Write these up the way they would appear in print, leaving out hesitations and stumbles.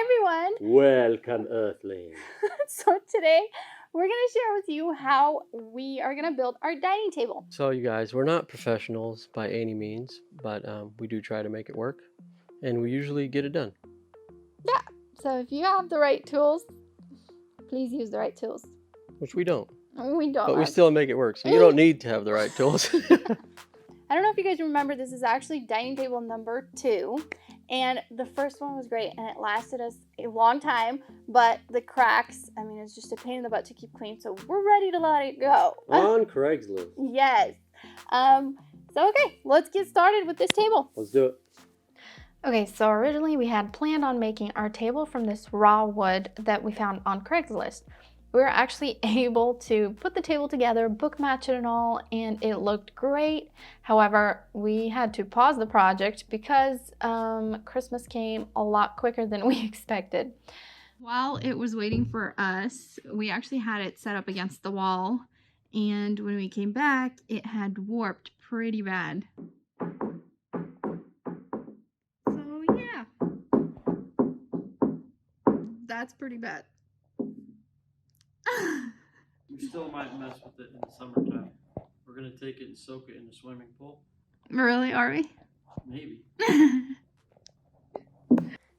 Hi everyone! Welcome, Earthling. So today we're going to share with you how we are going to build our dining table. So, you guys, we're not professionals by any means, but we do try to make it work, and we usually get it done. Yeah, so if you have the right tools, please use the right tools. Which we don't. We don't. But we still make it work, so you don't need to have the right tools. I don't know if you guys remember, this is actually dining table number 2. And the first one was great and it lasted us a long time, but the cracks, I mean, it's just a pain in the butt to keep clean, so we're ready to let it go. On Craigslist. Yes. So okay, let's get started with this table. Let's do it. Okay, so originally we had planned on making our table from this raw wood that we found on Craigslist. We were actually able to put the table together, book match it and all, and it looked great. However, we had to pause the project because Christmas came a lot quicker than we expected. While it was waiting for us, we actually had it set up against the wall, and when we came back, it had warped pretty bad. So yeah, that's pretty bad. We still might mess with it in the summertime. We're going to take it and soak it in the swimming pool. Really, are we? Maybe.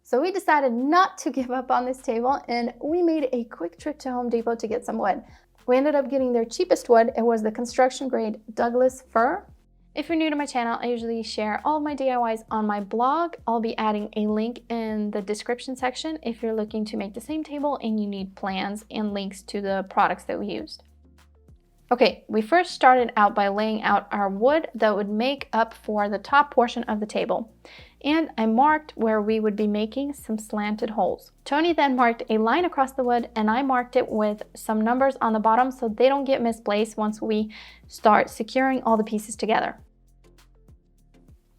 So we decided not to give up on this table, and we made a quick trip to Home Depot to get some wood. We ended up getting their cheapest wood. It was the construction grade Douglas fir. If you're new to my channel, I usually share all of my DIYs on my blog. I'll be adding a link in the description section if you're looking to make the same table and you need plans and links to the products that we used. Okay, we first started out by laying out our wood that would make up for the top portion of the table. And I marked where we would be making some slanted holes. Tony then marked a line across the wood, and I marked it with some numbers on the bottom so they don't get misplaced once we start securing all the pieces together.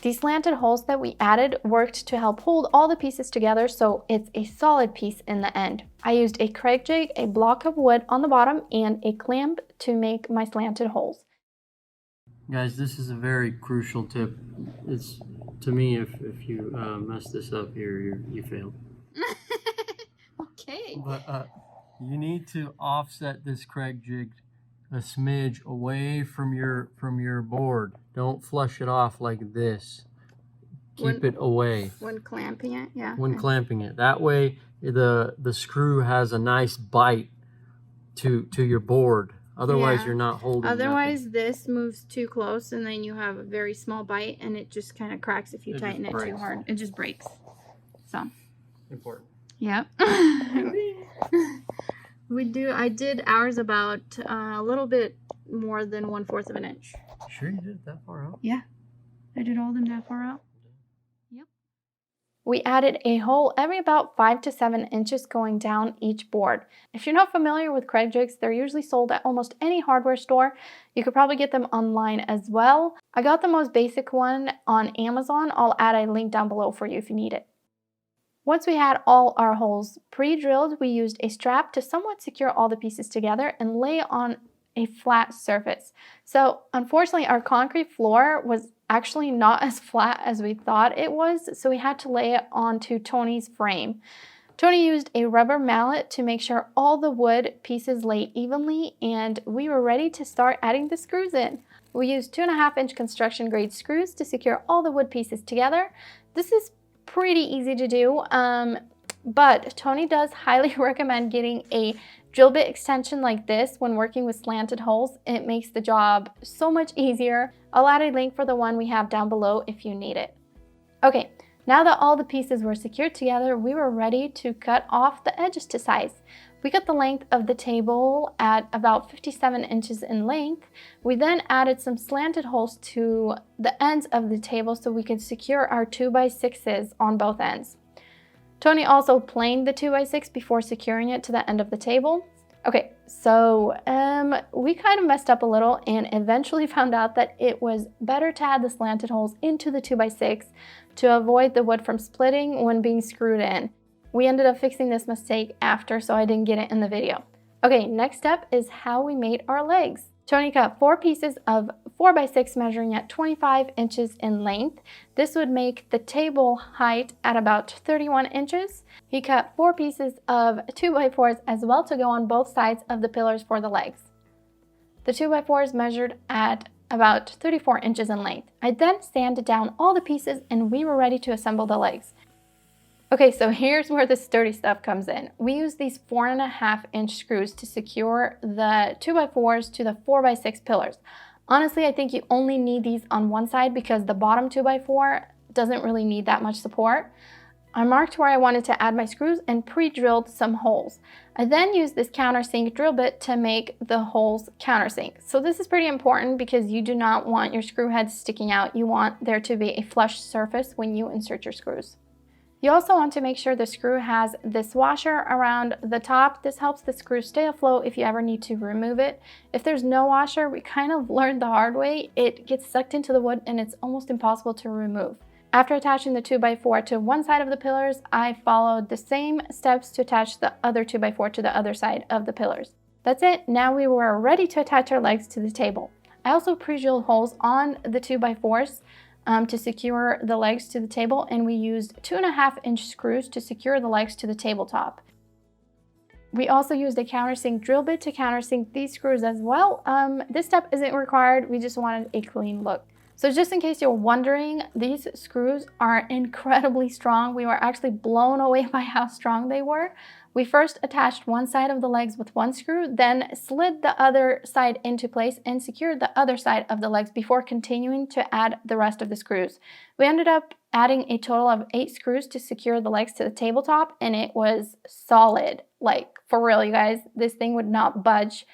These slanted holes that we added worked to help hold all the pieces together so it's a solid piece in the end. I used a Craig jig, a block of wood on the bottom, and a clamp to make my slanted holes. Guys, this is a very crucial tip. It's, to me, if you mess this up here, you failed. Okay. But you need to offset this Craig jig a smidge away from your board. Don't flush it off like this. Keep it away. When clamping it, yeah. When clamping it. That way the screw has a nice bite to your board. Otherwise you're not holding nothing. This moves too close and then you have a very small bite and it just kind of cracks if you tighten it too hard. It just breaks. So important. Yep. I did ours about a little bit more than 1/4 of an inch. Sure you did it that far out? Yeah. I did all of them that far out. Yep. We added a hole every about 5 to 7 inches going down each board. If you're not familiar with Craig jigs, they're usually sold at almost any hardware store. You could probably get them online as well. I got the most basic one on Amazon. I'll add a link down below for you if you need it. Once we had all our holes pre-drilled, we used a strap to somewhat secure all the pieces together and lay on a flat surface. So unfortunately, our concrete floor was actually not as flat as we thought it was, so we had to lay it onto Tony's frame. Tony used a rubber mallet to make sure all the wood pieces lay evenly, and we were ready to start adding the screws in. We used 2.5-inch construction grade screws to secure all the wood pieces together. This is pretty easy to do, but Tony does highly recommend getting a drill bit extension like this when working with slanted holes. It makes the job so much easier. I'll add a link for the one we have down below if you need it. Okay, now that all the pieces were secured together, we were ready to cut off the edges to size. We cut the length of the table at about 57 inches in length. We then added some slanted holes to the ends of the table so we could secure our 2x6s on both ends. Tony also planed the 2x6 before securing it to the end of the table. Okay, so we kind of messed up a little and eventually found out that it was better to add the slanted holes into the 2x6 to avoid the wood from splitting when being screwed in. We ended up fixing this mistake after, so I didn't get it in the video. Okay, next step is how we made our legs. Tony cut 4 pieces of 4x6 measuring at 25 inches in length. This would make the table height at about 31 inches. He cut 4 pieces of 2x4s as well to go on both sides of the pillars for the legs. The 2x4s measured at about 34 inches in length. I then sanded down all the pieces and we were ready to assemble the legs. Okay, so here's where the sturdy stuff comes in. We used these 4.5-inch screws to secure the 2x4s to the 4x6 pillars. Honestly, I think you only need these on one side because the bottom 2x4 doesn't really need that much support. I marked where I wanted to add my screws and pre-drilled some holes. I then used this countersink drill bit to make the holes countersink. So this is pretty important because you do not want your screw heads sticking out. You want there to be a flush surface when you insert your screws. You also want to make sure the screw has this washer around the top. This helps the screw stay afloat if you ever need to remove it. If there's no washer, we kind of learned the hard way. It gets sucked into the wood and it's almost impossible to remove. After attaching the 2x4 to one side of the pillars, I followed the same steps to attach the other 2x4 to the other side of the pillars. That's it. Now we were ready to attach our legs to the table. I also pre-drilled holes on the 2x4s to secure the legs to the table, and we used 2.5-inch screws to secure the legs to the tabletop. We also used a countersink drill bit to countersink these screws as well. This step isn't required, we just wanted a clean look. So just in case you're wondering, these screws are incredibly strong. We were actually blown away by how strong they were. We first attached one side of the legs with one screw, then slid the other side into place and secured the other side of the legs before continuing to add the rest of the screws. We ended up adding a total of 8 screws to secure the legs to the tabletop, and it was solid. Like, for real, you guys, this thing would not budge.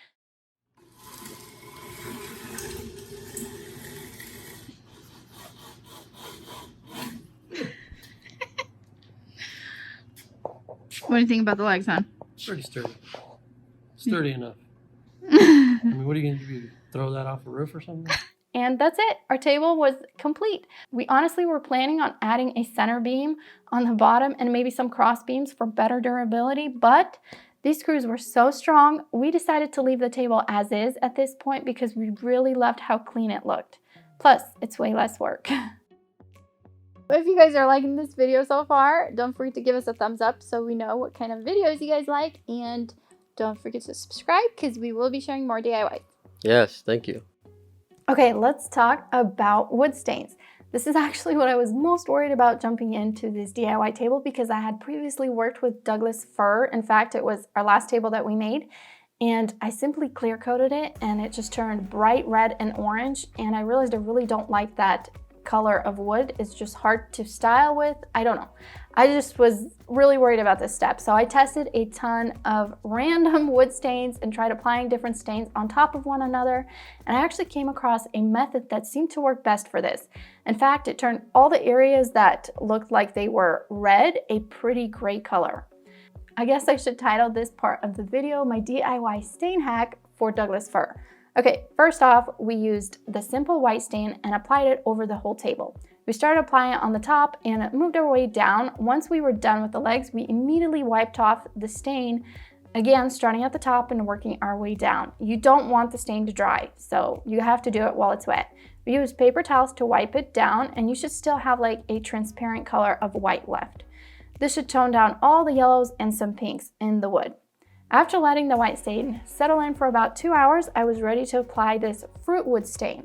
What do you think about the legs, hon? Pretty sturdy. Sturdy enough. I mean, what are you going to do? Throw that off a roof or something? And that's it. Our table was complete. We honestly were planning on adding a center beam on the bottom and maybe some cross beams for better durability, but these screws were so strong, we decided to leave the table as is at this point because we really loved how clean it looked. Plus, it's way less work. If you guys are liking this video so far, don't forget to give us a thumbs up so we know what kind of videos you guys like, and don't forget to subscribe because we will be sharing more DIYs. Yes, thank you. Okay, let's talk about wood stains. This is actually what I was most worried about jumping into this DIY table because I had previously worked with Douglas fir. In fact, it was our last table that we made, and I simply clear coated it and it just turned bright red and orange, and I realized I really don't like that color of wood. It's just hard to style with. I don't know. I just was really worried about this step. So I tested a ton of random wood stains and tried applying different stains on top of one another. And I actually came across a method that seemed to work best for this. In fact, it turned all the areas that looked like they were red a pretty gray color. I guess I should title this part of the video my DIY stain hack for Douglas fir. Okay, first off, we used the simple white stain and applied it over the whole table. We started applying it on the top and moved our way down. Once we were done with the legs, we immediately wiped off the stain, again, starting at the top and working our way down. You don't want the stain to dry, so you have to do it while it's wet. We used paper towels to wipe it down, and you should still have like a transparent color of white left. This should tone down all the yellows and some pinks in the wood. After letting the white stain settle in for about 2 hours, I was ready to apply this fruit wood stain.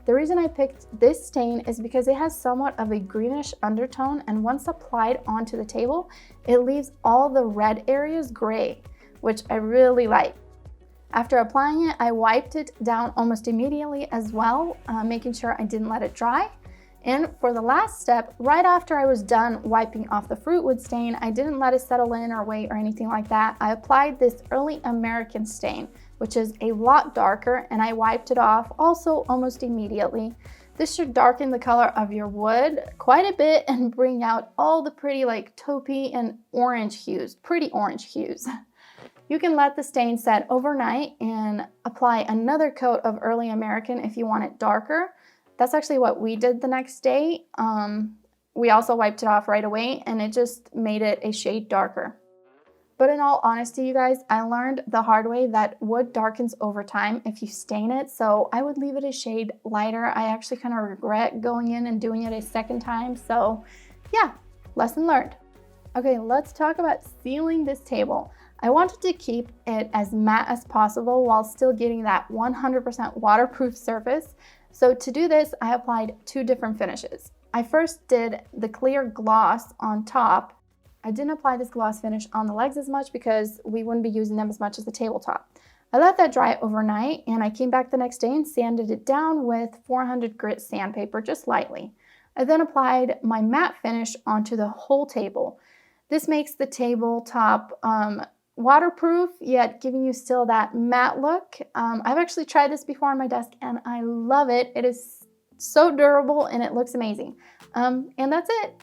The reason I picked this stain is because it has somewhat of a greenish undertone, and once applied onto the table, it leaves all the red areas gray, which I really like. After applying it, I wiped it down almost immediately as well, making sure I didn't let it dry. And for the last step, right after I was done wiping off the fruit wood stain, I didn't let it settle in or wait or anything like that. I applied this early American stain, which is a lot darker, and I wiped it off also almost immediately. This should darken the color of your wood quite a bit and bring out all the pretty like taupey and orange hues, pretty orange hues. You can let the stain set overnight and apply another coat of early American if you want it darker. That's actually what we did the next day. We also wiped it off right away and it just made it a shade darker. But in all honesty, you guys, I learned the hard way that wood darkens over time if you stain it, so I would leave it a shade lighter. I actually kind of regret going in and doing it a second time, so yeah, lesson learned. Okay, let's talk about sealing this table. I wanted to keep it as matte as possible while still getting that 100% waterproof surface. So to do this, I applied 2 different finishes. I first did the clear gloss on top. I didn't apply this gloss finish on the legs as much because we wouldn't be using them as much as the tabletop. I let that dry overnight and I came back the next day and sanded it down with 400 grit sandpaper just lightly. I then applied my matte finish onto the whole table. This makes the tabletop waterproof, yet giving you still that matte look. I've actually tried this before on my desk and I love it. It is so durable and it looks amazing. And that's it.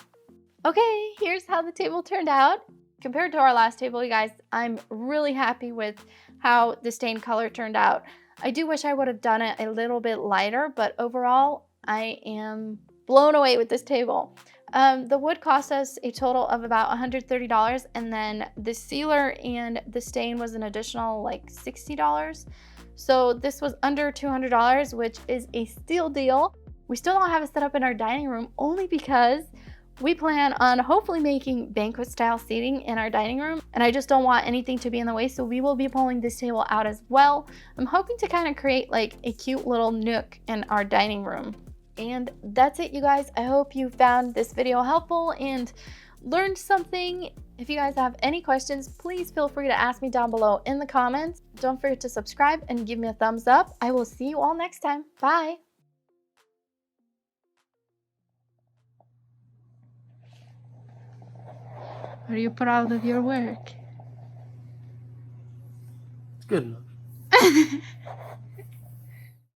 Okay, here's how the table turned out. Compared to our last table, you guys, I'm really happy with how the stain color turned out. I do wish I would have done it a little bit lighter, but overall, I am blown away with this table. The wood cost us a total of about $130, and then the sealer and the stain was an additional like $60. So this was under $200, which is a steal deal. We still don't have it set up in our dining room only because we plan on hopefully making banquet style seating in our dining room, and I just don't want anything to be in the way, so we will be pulling this table out as well. I'm hoping to kind of create like a cute little nook in our dining room. And that's it, you guys. I hope you found this video helpful and learned something. If you guys have any questions, please feel free to ask me down below in the comments. Don't forget to subscribe and give me a thumbs up. I will see you all next time. Bye. Are you proud of your work? It's good enough.